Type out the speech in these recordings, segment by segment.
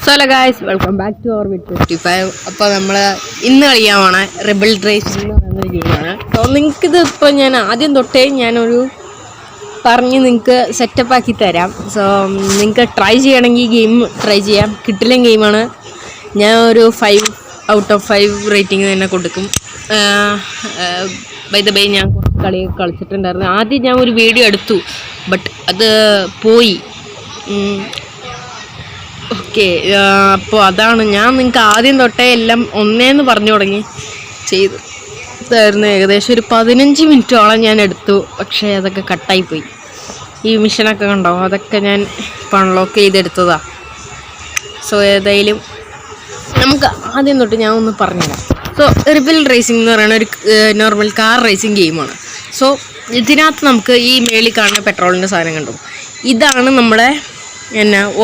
So hello guys, welcome back to orbit 55. അപ്പോൾ നമ്മൾ ഇന്ന് കളിക്കാമാണ് റിബിൾ റേസിംഗ് എന്ന് പറയുന്നൊരു ഗെയിമാണ്. സോ നിങ്ങൾക്കിത് ഇപ്പോൾ ഞാൻ ആദ്യം തൊട്ടേ ഞാനൊരു പറഞ്ഞ് നിങ്ങൾക്ക് സെറ്റപ്പ് ആക്കി തരാം. സോ നിങ്ങൾക്ക് ട്രൈ ചെയ്യണമെങ്കിൽ ഈ ഗെയിം ട്രൈ ചെയ്യാം. കിട്ടില്ല ഗെയിമാണ്. ഞാൻ ഒരു 5 ഔട്ട് ഓഫ് 5 റേറ്റിംഗ് തന്നെ കൊടുക്കും. ബൈ ദ ബൈ ഞാൻ കുറച്ച് കളിയൊക്കെ കളിച്ചിട്ടുണ്ടായിരുന്നു. ആദ്യം ഞാൻ ഒരു വീഡിയോ എടുത്തു, ബട്ട് അത് പോയി. ഓക്കെ, അപ്പോൾ അതാണ് ഞാൻ നിങ്ങൾക്ക് ആദ്യം തൊട്ടേ എല്ലാം ഒന്നേന്ന് പറഞ്ഞു തുടങ്ങി ചെയ്തായിരുന്നു. ഏകദേശം ഒരു 15 മിനിറ്റോളം ഞാൻ എടുത്തു, പക്ഷേ അതൊക്കെ കട്ടായിപ്പോയി. ഈ മിഷനൊക്കെ കണ്ടോ, അതൊക്കെ ഞാൻ ഇപ്പോൾ അൺലോക്ക് ചെയ്തെടുത്തതാണ്. സോ ഏതായാലും നമുക്ക് ആദ്യം തൊട്ട് ഞാൻ ഒന്ന് പറഞ്ഞുതരാം. സോ റിബിൾ റേസിംഗ് എന്ന് പറയുന്ന ഒരു നോർമൽ കാർ റേസിംഗ് ഗെയിമാണ്. സോ ഇതിനകത്ത് നമുക്ക് ഈ മേളിൽ കാണുന്ന പെട്രോളിൻ്റെ സാധനം കണ്ടു. ഇതാണ് നമ്മുടെ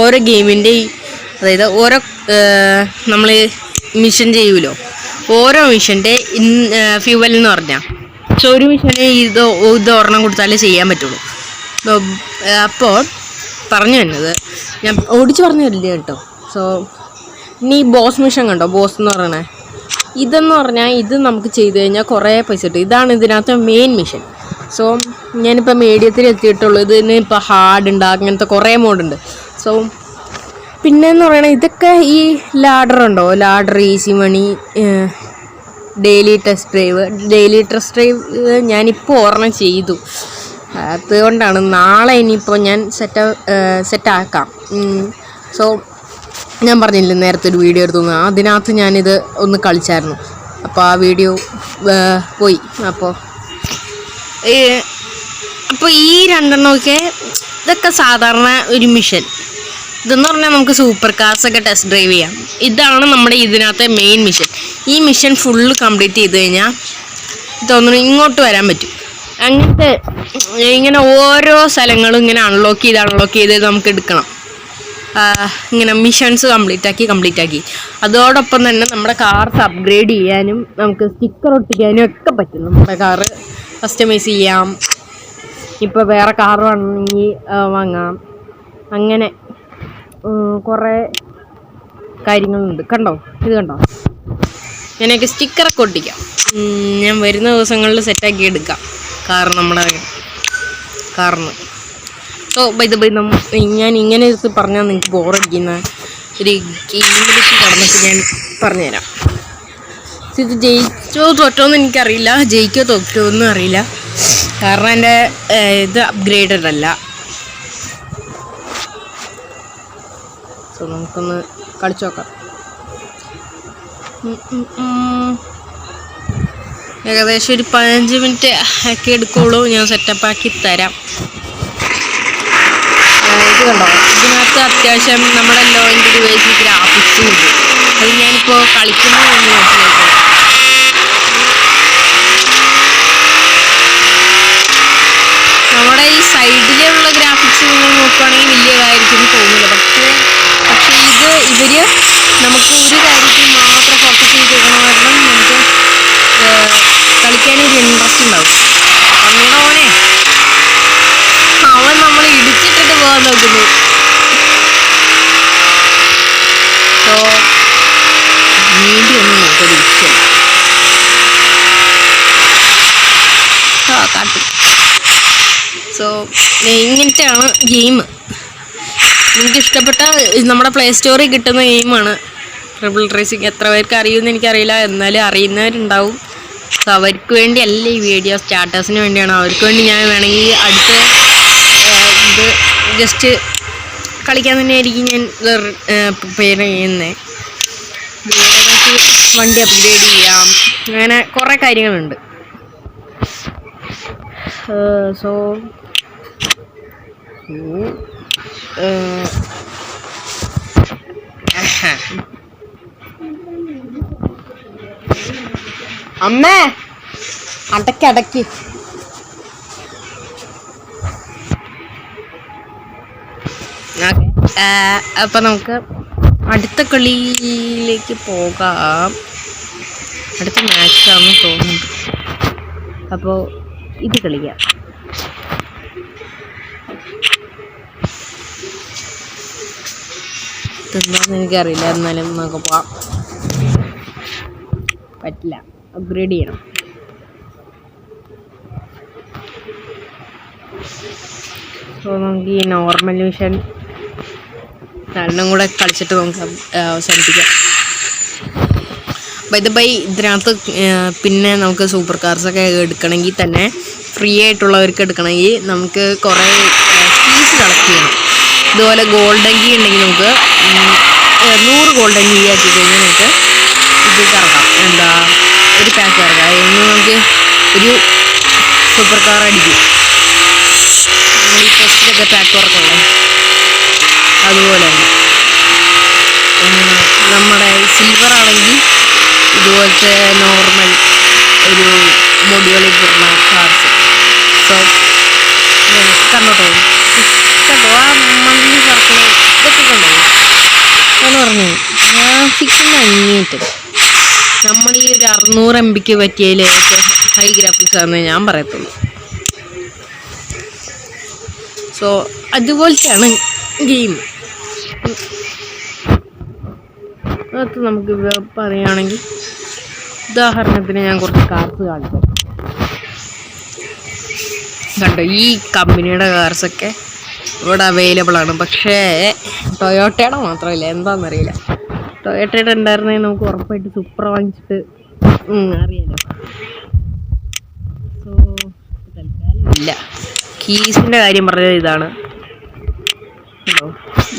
ഓരോ ഗെയിമിൻ്റെ, അതായത് ഓരോ നമ്മൾ മിഷൻ ചെയ്യുമല്ലോ, ഓരോ മിഷൻ്റെ ഫ്യൂവൽ എന്ന് പറഞ്ഞാൽ. സോ ഒരു മിഷന് ഇത് ഒരെണ്ണം കൊടുത്താലേ ചെയ്യാൻ പറ്റുള്ളൂ. അപ്പോൾ പറഞ്ഞു തന്നത് ഞാൻ ഓടിച്ച് പറഞ്ഞു തരില്ല കേട്ടോ. സോ ഇനി ബോസ് മിഷൻ കണ്ടോ, ബോസ് എന്ന് പറയണേ ഇതെന്ന് പറഞ്ഞാൽ ഇത് നമുക്ക് ചെയ്ത് കഴിഞ്ഞാൽ കുറേ പൈസ കിട്ടും. ഇതാണ് ഇതിനകത്ത് മെയിൻ മിഷൻ. സോ ഞാനിപ്പോൾ മീഡിയത്തിൽ എത്തിയിട്ടുള്ളൂ. ഇതിന് ഇപ്പോൾ ഹാർഡ് ഉണ്ട്, അങ്ങനത്തെ കുറേ മോഡുണ്ട്. സോ പിന്നെയെന്ന് പറയണത് ഇതൊക്കെ ഈ ലാഡർ ഉണ്ടോ, ലാഡർ, ഈസി മണി, ഡെയിലി ടെസ്റ്റ് ഡ്രൈവ് ഞാനിപ്പോൾ ഓർമ്മ ചെയ്തു. അതുകൊണ്ടാണ് നാളെ ഇനിയിപ്പോൾ ഞാൻ സെറ്റാക്കാം. സോ ഞാൻ പറഞ്ഞില്ലേ നേരത്തെ ഒരു വീഡിയോ എടുത്തു, അതിനകത്ത് ഞാനിത് ഒന്ന് കളിച്ചായിരുന്നു. അപ്പോൾ ആ വീഡിയോ പോയി. അപ്പോൾ ഈ രണ്ടെണ്ണമൊക്കെ ഇതൊക്കെ സാധാരണ ഒരു മിഷൻ. ഇതെന്ന് പറഞ്ഞാൽ നമുക്ക് സൂപ്പർ കാർസൊക്കെ ടെസ്റ്റ് ഡ്രൈവ് ചെയ്യാം. ഇതാണ് നമ്മുടെ ഇതിനകത്തെ മെയിൻ മിഷൻ. ഈ മിഷൻ ഫുള്ള് കംപ്ലീറ്റ് ചെയ്ത് കഴിഞ്ഞാൽ തോന്നുന്നു ഇങ്ങോട്ട് വരാൻ പറ്റും. അങ്ങനത്തെ ഇങ്ങനെ ഓരോ സ്ഥലങ്ങളും ഇങ്ങനെ അൺലോക്ക് ചെയ്ത് നമുക്ക് എടുക്കണം. ഇങ്ങനെ മിഷൻസ് കംപ്ലീറ്റ് ആക്കി അതോടൊപ്പം തന്നെ നമ്മുടെ കാർസ് അപ്ഗ്രേഡ് ചെയ്യാനും നമുക്ക് സ്റ്റിക്കർ ഒട്ടിക്കാനും ഒക്കെ പറ്റും. നമ്മുടെ കാറ് കസ്റ്റമൈസ് ചെയ്യാം. ഇപ്പോൾ വേറെ കാർ വേണമെങ്കിൽ വാങ്ങാം. അങ്ങനെ കുറേ കാര്യങ്ങളുണ്ട്. കണ്ടോ, ഇത് കണ്ടോ, ഞാനൊക്കെ സ്റ്റിക്കറൊക്കെ ഒട്ടിക്കാം. ഞാൻ വരുന്ന ദിവസങ്ങളിൽ സെറ്റാക്കി എടുക്കാം നമ്മുടെ കാറിന്. സോ ബൈ ദ ബൈ ഞാൻ ഇങ്ങനെ എടുത്ത് പറഞ്ഞാൽ നിങ്ങൾക്ക് ബോറടിക്കുന്ന ഒരു ഇംഗ്ലീഷ് കടന്നിട്ട് ഞാൻ പറഞ്ഞുതരാം. ഇത് ജയിച്ചോ തോറ്റോന്ന് എനിക്കറിയില്ല, ജയിക്കോ തോറ്റോ ഒന്നും അറിയില്ല, കാരണം എൻ്റെ ഇത് അപ്ഗ്രേഡഡ് അല്ല. സോ നമുക്കൊന്ന് കളിച്ചു നോക്കാം. ഏകദേശം ഒരു 15 മിനിറ്റ് ഒക്കെ എടുക്കുള്ളൂ. ഞാൻ സെറ്റപ്പാക്കി തരാം. ഇത് കണ്ടോ, ഇതിനകത്ത് അത്യാവശ്യം നമ്മുടെ ലോ എൻ്റെ ഡിവൈസ് ഗ്രാഫിക്സും ഉണ്ട്. അത് ഞാനിപ്പോൾ കളിക്കുന്നത് എന്ന് മനസ്സിലാക്കാം. നമ്മുടെ ഈ സൈഡിലുള്ള ഗ്രാഫിക്സ് നിങ്ങൾ നോക്കുകയാണെങ്കിൽ വലിയ കാര്യമായിരിക്കും തോന്നില്ല. പക്ഷേ ഇവർ നമുക്ക് ഒരു കാര്യത്തിൽ മാത്രം ഫോക്കസ് ചെയ്തിരിക്കണം. കാരണം നമുക്ക് കളിക്കാനൊരു ഇൻട്രസ്റ്റ് ഉണ്ടാവും. അങ്ങനെ അവൻ നമ്മൾ ഇടിച്ചിട്ടിട്ട് പോകാൻ നോക്കുന്നു. സോ മീഡിയൊന്നും നമുക്കൊരു വിഷയം കാട്ടും. സോ ഇങ്ങനത്തെയാണ് ഗെയിം. നിങ്ങൾക്ക് ഇഷ്ടപ്പെട്ട നമ്മുടെ പ്ലേ സ്റ്റോറിൽ കിട്ടുന്ന ഗെയിമാണ് റിബിൾ റേസിംഗ്. എത്ര പേർക്ക് അറിയുമെന്ന് എനിക്കറിയില്ല, എന്നാലും അറിയുന്നവരുണ്ടാവും. സോ അവർക്ക് വേണ്ടി അല്ല ഈ വീഡിയോ, സ്റ്റാർട്ടേഴ്സിന് വേണ്ടിയാണ്. അവർക്ക് വേണ്ടി ഞാൻ വേണമെങ്കിൽ അടുത്ത ഇത് ജസ്റ്റ് കളിക്കാൻ തന്നെയായിരിക്കും ഞാൻ പ്രിപ്പയർ ചെയ്യുന്നത്. വണ്ടി അപ്ഗ്രേഡ് ചെയ്യാം, അങ്ങനെ കുറേ കാര്യങ്ങളുണ്ട്. സോ അമ്മേ അടക്കി അപ്പം നമുക്ക് അടുത്ത കളിയിലേക്ക് പോകാം. അടുത്ത മാച്ചാണെന്ന് തോന്നുന്നുണ്ട്. അപ്പോൾ ഇത് കളിക്കാം. എന്താണെന്ന് എനിക്കറിയില്ല. എന്നാലും നമുക്ക് പോവാം. പറ്റില്ല, അപ്ഗ്രേഡ് ചെയ്യണം. സോ നമുക്ക് ഈ നോർമൽ മിഷൻ രണ്ടും കൂടെ കളിച്ചിട്ട് നമുക്ക് അവസാനിപ്പിക്കാം. ഇതിനകത്ത് പിന്നെ നമുക്ക് സൂപ്പർ കാർസൊക്കെ എടുക്കണമെങ്കിൽ തന്നെ ഫ്രീ ആയിട്ടുള്ളവർക്ക് എടുക്കണമെങ്കിൽ നമുക്ക് കുറേ കീസ് കളക്ട് ചെയ്യണം. ഇതുപോലെ ഗോൾഡൻ കീ ഉണ്ടെങ്കിൽ നമുക്ക് 100 ഗോൾഡൻ കീ ആക്കി കഴിഞ്ഞാൽ നമുക്ക് ഇത് കറക്കാം. ഒരു പാക്ക് കറക്കാം. അതിന് നമുക്ക് ഒരു സൂപ്പർ കാർ അടിക്കും. നമ്മൾ ഈ ടെസ്റ്റിലൊക്കെ പാക്ക് തുറക്കണല്ലോ, അതുപോലെ തന്നെ നമ്മുടെ സിൽവർ ആണെങ്കിൽ ഇതുപോലത്തെ നോർമൽ ഒരു മൊഡ്യൂളിൽ വരുന്ന കാർസ്. സോ കണ്ടോട്ടോ, കണ്ടോ ആ മണ്ണിൽ കറക്കണ ഇതൊക്കെ കണ്ടോ എന്ന് പറഞ്ഞു. ഗ്രാഫിക്സിൻ്റെ അങ്ങേറ്റം നമ്മൾ ഈ ഒരു 600 MB പറ്റിയതിൽ ഹൈ ഗ്രാഫിക്സ് ആണെന്ന് ഞാൻ പറയത്തുള്ളൂ. സോ അതുപോലത്തെയാണ് ഗെയിം. അത് നമുക്ക് പറയുകയാണെങ്കിൽ ഉദാഹരണത്തിന് ഞാൻ കുറച്ച് കാർസ് കാണിച്ചു. കണ്ടോ, ഈ കമ്പനിയുടെ കാർസൊക്കെ ഇവിടെ അവൈലബിൾ ആണ്. പക്ഷേ ടൊയോട്ടയുടെ മാത്രമില്ല, എന്താണെന്നറിയില്ല. ടൊയോട്ടയുടെ ഉണ്ടായിരുന്നെങ്കിൽ നമുക്ക് ഉറപ്പായിട്ട് സൂപ്പർ വാങ്ങിച്ചിട്ട് അറിയാലോ. സോ തൽക്കാലം ഇല്ല. കീസിൻ്റെ കാര്യം പറഞ്ഞത് ഇതാണ്.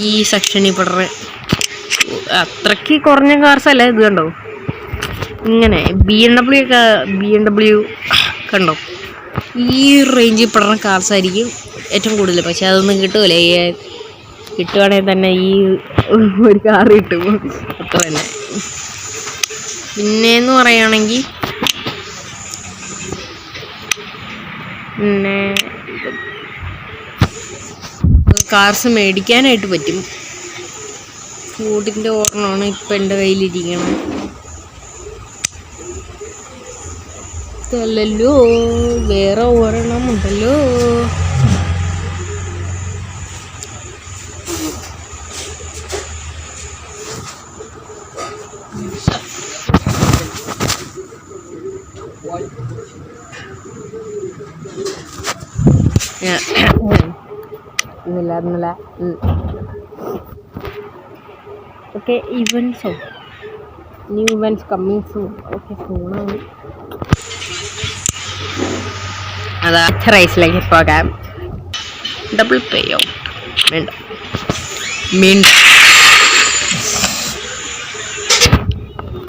ഈ സെക്ഷനിൽ പെടുന്ന അത്രയ്ക്ക് കുറഞ്ഞ കാർസല്ല ഇത്. കണ്ടോ, ഇങ്ങനെ BMW കണ്ടോ, ഈ റേഞ്ചിൽ പെടുന്ന കാർസായിരിക്കും ഏറ്റവും കൂടുതൽ. പക്ഷെ അതൊന്നും കിട്ടൂല. കിട്ടുവാണെങ്കിൽ തന്നെ ഈ ഒരു കാർ കിട്ടും, അത്ര തന്നെ. പിന്നെയെന്ന് പറയുകയാണെങ്കിൽ പിന്നെ കാർസ് മേടിക്കാനായിട്ട് പറ്റും. ഫോർഡിൻ്റെ ഓർമ്മമാണ് ഇപ്പം എൻ്റെ കയ്യിലിരിക്കണം. അല്ലല്ലോ, വേറെ ഒരെണ്ണം ഉണ്ടല്ലോ. ഇന്നില്ല ഓക്കെ. ഇവൻറ്റ്സോ new events coming soon. Okay, ഫോണാണ്. അതാ റൈസിലേക്ക് പോകാം. ഡബിൾ പേ ഔട്ട് വേണ്ട.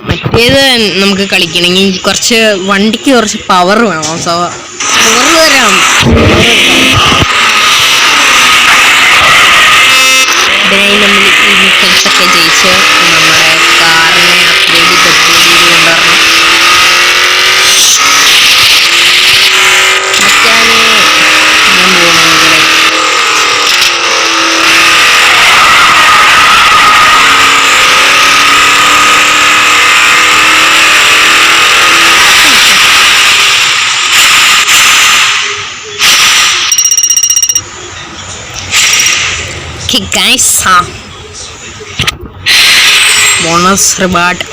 മറ്റേത് നമുക്ക് കളിക്കണമെങ്കിൽ കുറച്ച് വണ്ടിക്ക് കുറച്ച് പവർ വേണം. സോ പവർ വരാം. ഇതിനായി നമ്മൾ ഈ മിഷൻസൊക്കെ ജയിച്ച് നമ്മുടെ കാറിനെ അപ്ഗ്രേഡ് ചെയ്ത് കൊണ്ടുവരണം. Guys, bonus reward.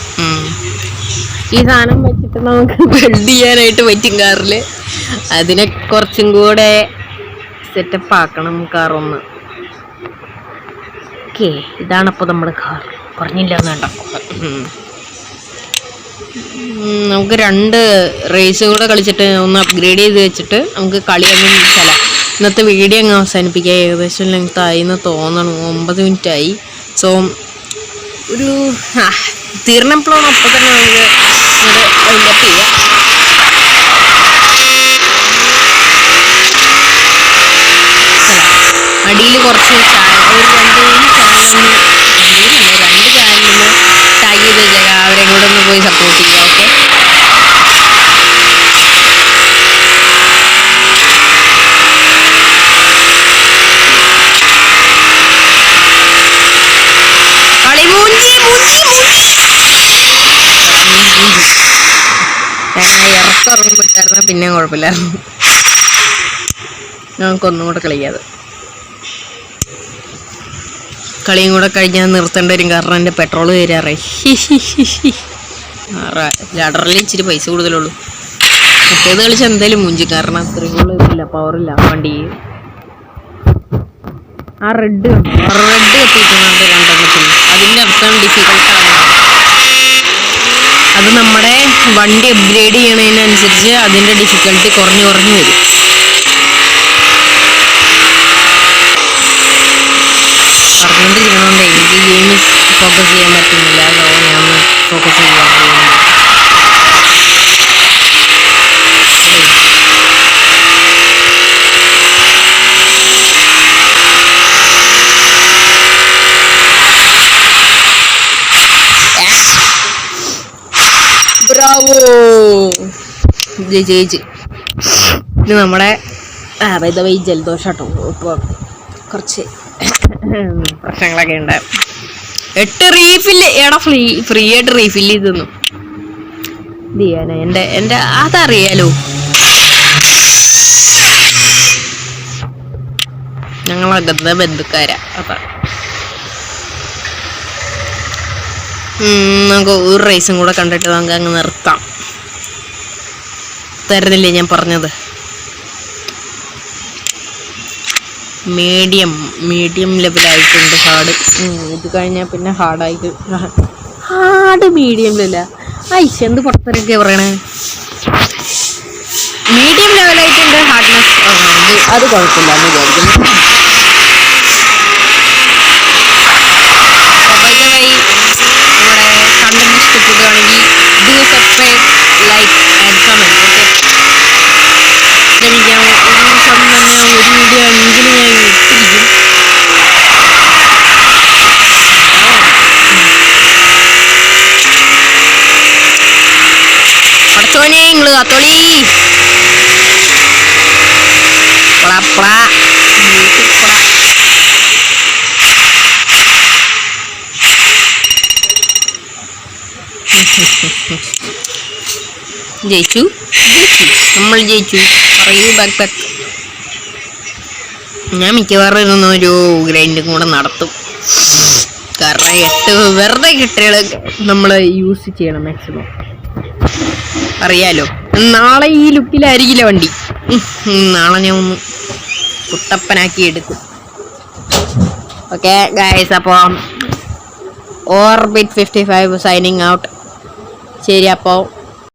ഈ സാധനം വെച്ചിട്ട് നമുക്ക് ബിൽഡ് ചെയ്യാനായിട്ട് പറ്റും കാറിൽ. അതിനെ കുറച്ചും കൂടെ സെറ്റപ്പ് ആക്കണം കാറൊന്ന്. ഓക്കെ, ഇതാണിപ്പോൾ നമ്മുടെ കാർ. പറഞ്ഞില്ല വേണ്ട. നമുക്ക് 2 റേസ് കൂടെ കളിച്ചിട്ട് ഒന്ന് അപ്ഗ്രേഡ് ചെയ്ത് വെച്ചിട്ട് നമുക്ക് കളിയൊന്നും ചില ഇന്നത്തെ വീഡിയോ അങ്ങ് അവസാനിപ്പിക്കുക. ഏകദേശം ലെങ്ത് ആയി എന്ന് തോന്നണം. 9 മിനിറ്റ് ആയി. സോ ഒരു തീർന്നപ്പോഴാണ് അപ്പം തന്നെ നമുക്ക് വൈൻഡപ്പ് ചെയ്യാം. അടിയിൽ കുറച്ച് ഒരു 2 ചാനലിൽ ടാഗ് ചെയ്ത് വെച്ചേക്കാം. അവരെ കൂടെ ഒന്ന് പോയി സപ്പോർട്ട് ചെയ്യുക. ഓക്കെ, ഇറക്കം വിട്ടായിരുന്ന പിന്നെ കുഴപ്പമില്ലായിരുന്നു. നമുക്കൊന്നും കൂടെ കളിക്കാതെ കളിയും കൂടെ കഴിഞ്ഞാൽ നിർത്തേണ്ടി വരും, കാരണം എൻ്റെ പെട്രോൾ കയറാറേ. ലാഡറിൽ ഇച്ചിരി പൈസ കൂടുതലുള്ളൂ. മറ്റേത് കളിച്ച് എന്തായാലും മുഞ്ചി, കാരണം അത്രയും ഇതില്ല, പവറില്ല വണ്ടി. ആ റെഡ് കത്തിയിട്ടുണ്ട് രണ്ടെണ്ണത്തിൽ. അതിൻ്റെ അർത്ഥം ഡിഫിക്കൽട്ടാണ്. അത് നമ്മുടെ വണ്ടി അപ്ഗ്രേഡ് ചെയ്യണതിനനുസരിച്ച് അതിൻ്റെ ഡിഫിക്കൽട്ടി കുറഞ്ഞു വരും. പറഞ്ഞുകൊണ്ടിരിക്കണോണ്ട് എനിക്ക് ഗെയിമിൽ ഫോക്കസ് ചെയ്യാൻ പറ്റുന്നില്ല. അതോ ഞാൻ ഫോക്കസ് ചെയ്യാൻ ബ്രാവോ ജയിച്ച്. ഇത് നമ്മുടെ ജലദോഷം കേട്ടോ. ഇപ്പോൾ കുറച്ച് പ്രശ്നങ്ങളൊക്കെ ഉണ്ട്. 8 റീഫില്ല് എടാ ഫ്രീ ആയിട്ട് റീഫില്ല് ചെയ്തു ഇത് ചെയ്യാനാ എൻ്റെ അതറിയാലോ. ഞങ്ങളകത്തെ ബന്ധുക്കാരാ. അതാ നമുക്ക് ഒരു റേസും കൂടെ കണ്ടിട്ട് നമുക്ക് അങ്ങ് നിർത്താം. തരുന്നില്ലേ ഞാൻ പറഞ്ഞത്? മീഡിയം ലെവലായിട്ടുണ്ട് ഹാർഡ്. ഇത് കഴിഞ്ഞാൽ പിന്നെ ഹാർഡ് മീഡിയമിലല്ല. എന്ത് പുറത്തിറക്കിയ പറയണേ? മീഡിയം ലെവലായിട്ടുണ്ട് ഹാർഡ്നെസ്. അത് കുഴപ്പമില്ല എന്ന് വിചാരിക്കുന്നു. കണ്ടന്റ് ഇഷ്ടപ്പെടുകയാണെങ്കിൽ do subscribe, like and comment. Okay, ശ്രമിക്കാം. ഒരു ദിവസം തന്നെ ഒരു വീഡിയോ എങ്കിലും ഞാൻ ഇട്ടിരിക്കും. പടച്ചോനെ നിങ്ങൾ കാത്തോളി. നമ്മൾ ജയിച്ചു. പറയൂ ബാക്ക്. ഞാൻ മിക്കവാറും ഒരു ഗ്രൈൻഡും കൂടെ നടത്തും, കാരണം 8 വെറുതെ കിട്ടികളൊക്കെ നമ്മൾ യൂസ് ചെയ്യണം മാക്സിമം. അറിയാലോ, നാളെ ഈ ലുക്കിലായിരിക്കില്ല വണ്ടി. നാളെ ഞാൻ ഒന്ന് കുട്ടപ്പനാക്കി എടുക്കും. ഓക്കെ ഗൈസ്, അപ്പോൾ ഓർബിറ്റ് 55 സൈനിങ് ഔട്ട്. ശരി, അപ്പോൾ